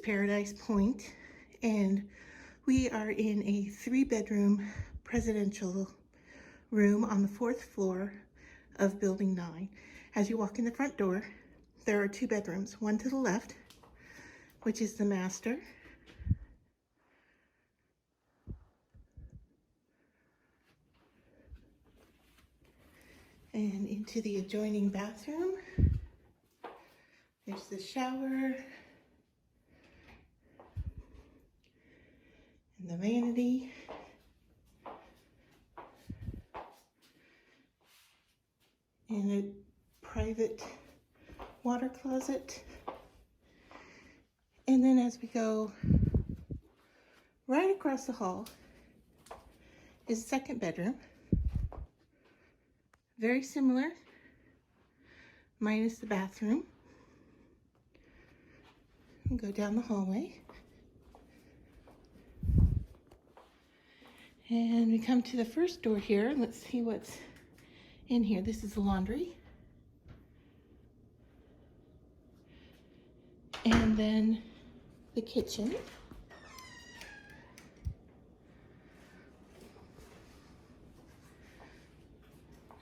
Paradise Point, and we are in a 3-bedroom presidential room on the 4th floor of Building 9. As you walk in the front door, there are 2 bedrooms, one to the left, which is the master, and into the adjoining bathroom. There's the shower and the vanity. And a private water closet. And then as we go right across the hall is the 2nd bedroom. Very similar, minus the bathroom. And go down the hallway. And we come to the first door here. Let's see what's in here. This is the laundry. And then the kitchen.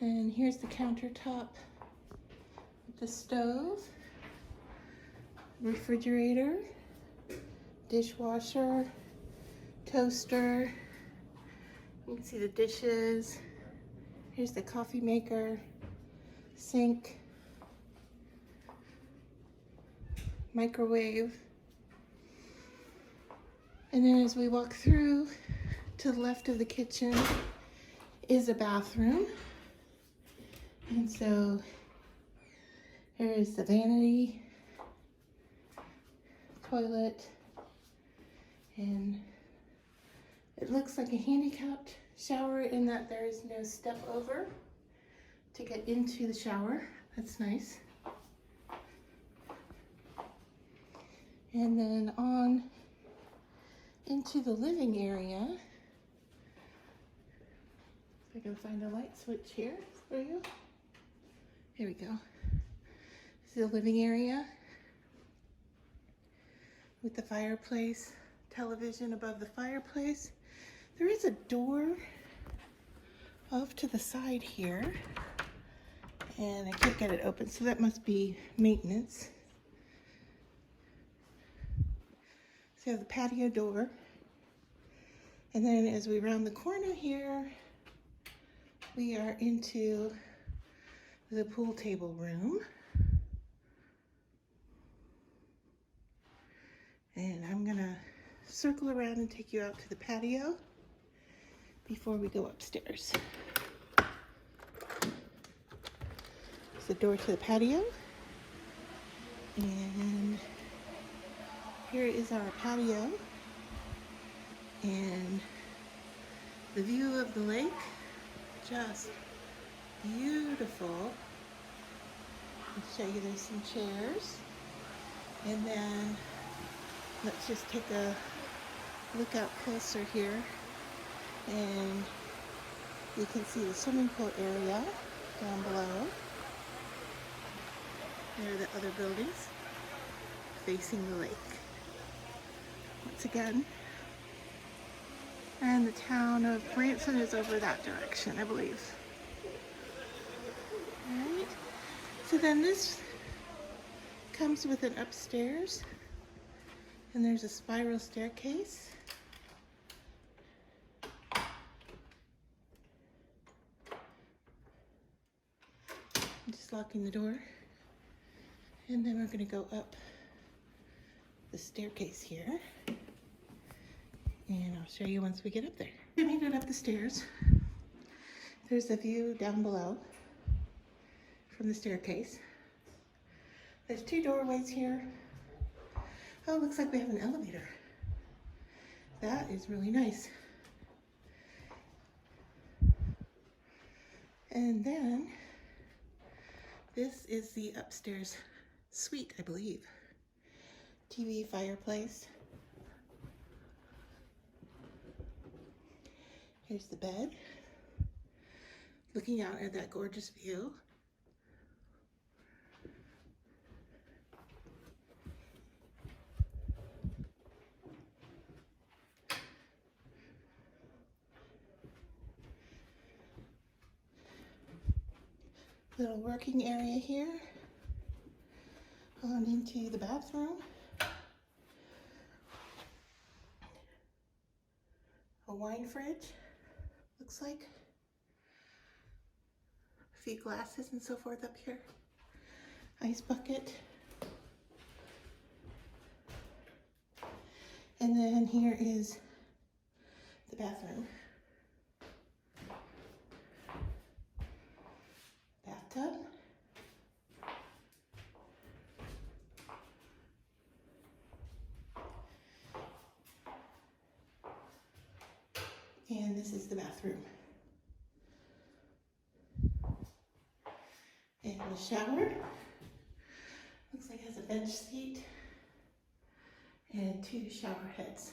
And here's the countertop with the stove, refrigerator, dishwasher, toaster. You can see the dishes. Here's the coffee maker, sink, microwave. And then as we walk through to the left of the kitchen is a bathroom. And so here's the vanity, toilet, and it looks like a handicapped shower in that there is no step over to get into the shower. That's nice. And then on into the living area. If I can find a light switch here for you. Here we go. This is the living area with the fireplace, television above the fireplace. There is a door off to the side here, and I can't get it open, so that must be maintenance. So you have the patio door, and then as we round the corner here, we are into the pool table room. And I'm gonna circle around and take you out to the patio before we go upstairs. It's the door to the patio. And here is our patio. And the view of the lake, just beautiful. I'll show you, there's some chairs. And then let's just take a look out closer here. And you can see the swimming pool area down below. There are the other buildings facing the lake. Once again. And the town of Branson is over that direction, I believe. Alright. So then this comes with an upstairs. And there's a spiral staircase. I'm just locking the door. And then we're going to go up the staircase here. And I'll show you once we get up there. I made it up the stairs. There's a view down below from the staircase. There's 2 doorways here. Oh, it looks like we have an elevator. That is really nice. And then this is the upstairs suite, I believe. TV, fireplace. Here's the bed. Looking out at that gorgeous view. Little working area here. On into the bathroom. A wine fridge, looks like. A few glasses and so forth up here. Ice bucket. And then here is the bathroom. Bathtub. And this is the bathroom. And the shower. Looks like it has a bench seat and 2 shower heads.